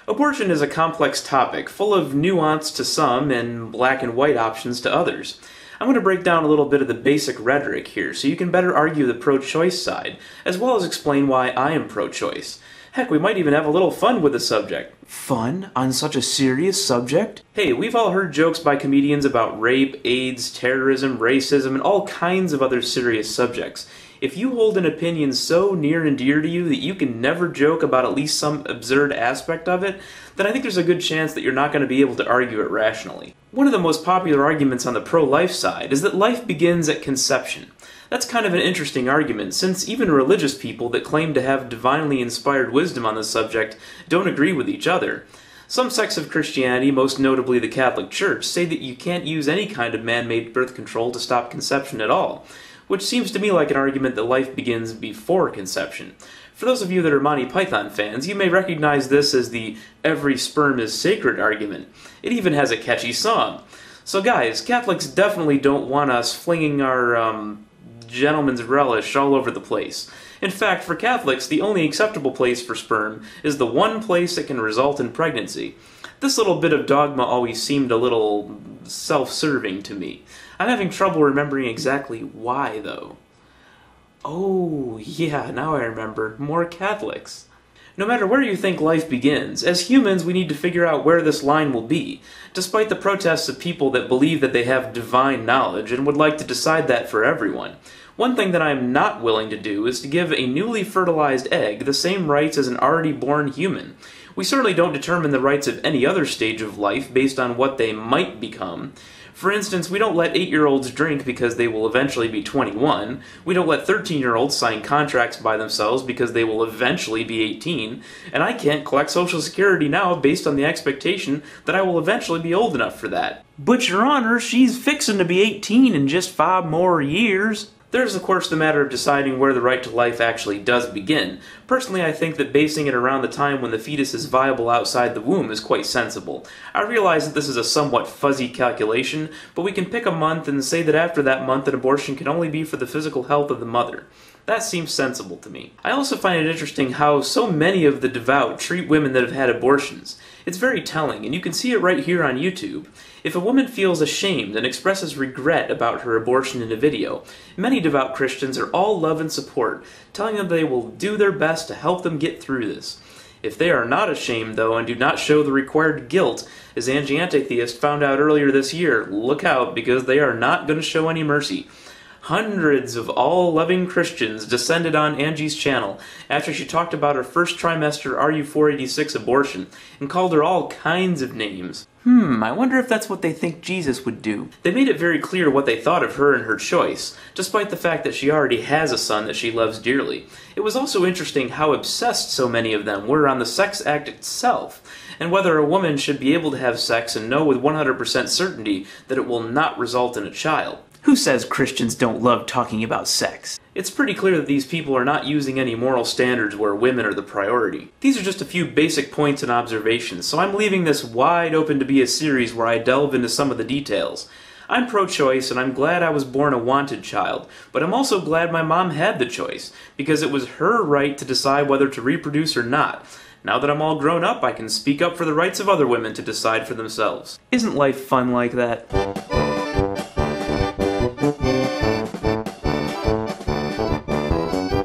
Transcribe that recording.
Abortion is a complex topic, full of nuance to some and black and white options to others. I'm going to break down a little bit of the basic rhetoric here so you can better argue the pro-choice side, as well as explain why I am pro-choice. Heck, we might even have a little fun with the subject. Fun? On such a serious subject? Hey, we've all heard jokes by comedians about rape, AIDS, terrorism, racism, and all kinds of other serious subjects. If you hold an opinion so near and dear to you that you can never joke about at least some absurd aspect of it, then I think there's a good chance that you're not going to be able to argue it rationally. One of the most popular arguments on the pro-life side is that life begins at conception. That's kind of an interesting argument, since even religious people that claim to have divinely inspired wisdom on the subject don't agree with each other. Some sects of Christianity, most notably the Catholic Church, say that you can't use any kind of man-made birth control to stop conception at all, which seems to me like an argument that life begins before conception. For those of you that are Monty Python fans, you may recognize this as the "every sperm is sacred" argument. It even has a catchy song. So guys, Catholics definitely don't want us flinging our, gentleman's relish all over the place. In fact, for Catholics, the only acceptable place for sperm is the one place that can result in pregnancy. This little bit of dogma always seemed a little self-serving to me. I'm having trouble remembering exactly why, though. Oh, yeah, now I remember. More Catholics. No matter where you think life begins, as humans we need to figure out where this line will be, despite the protests of people that believe that they have divine knowledge and would like to decide that for everyone. One thing that I am not willing to do is to give a newly fertilized egg the same rights as an already born human. We certainly don't determine the rights of any other stage of life based on what they might become. For instance, we don't let 8-year-olds drink because they will eventually be 21. We don't let 13-year-olds sign contracts by themselves because they will eventually be 18. And I can't collect Social Security now based on the expectation that I will eventually be old enough for that. But Your Honor, she's fixin' to be 18 in just 5 more years. There's of course the matter of deciding where the right to life actually does begin. Personally, I think that basing it around the time when the fetus is viable outside the womb is quite sensible. I realize that this is a somewhat fuzzy calculation, but we can pick a month and say that after that month an abortion can only be for the physical health of the mother. That seems sensible to me. I also find it interesting how so many of the devout treat women that have had abortions. It's very telling, and you can see it right here on YouTube. If a woman feels ashamed and expresses regret about her abortion in a video, many devout Christians are all love and support, telling them they will do their best to help them get through this. If they are not ashamed, though, and do not show the required guilt, as Angie Antitheist found out earlier this year, look out, because they are not going to show any mercy. Hundreds of all-loving Christians descended on Angie's channel after she talked about her first trimester RU486 abortion and called her all kinds of names. I wonder if that's what they think Jesus would do. They made it very clear what they thought of her and her choice, despite the fact that she already has a son that she loves dearly. It was also interesting how obsessed so many of them were on the sex act itself, and whether a woman should be able to have sex and know with 100% certainty that it will not result in a child. Who says Christians don't love talking about sex? It's pretty clear that these people are not using any moral standards where women are the priority. These are just a few basic points and observations, so I'm leaving this wide open to be a series where I delve into some of the details. I'm pro-choice, and I'm glad I was born a wanted child, but I'm also glad my mom had the choice, because it was her right to decide whether to reproduce or not. Now that I'm all grown up, I can speak up for the rights of other women to decide for themselves. Isn't life fun like that?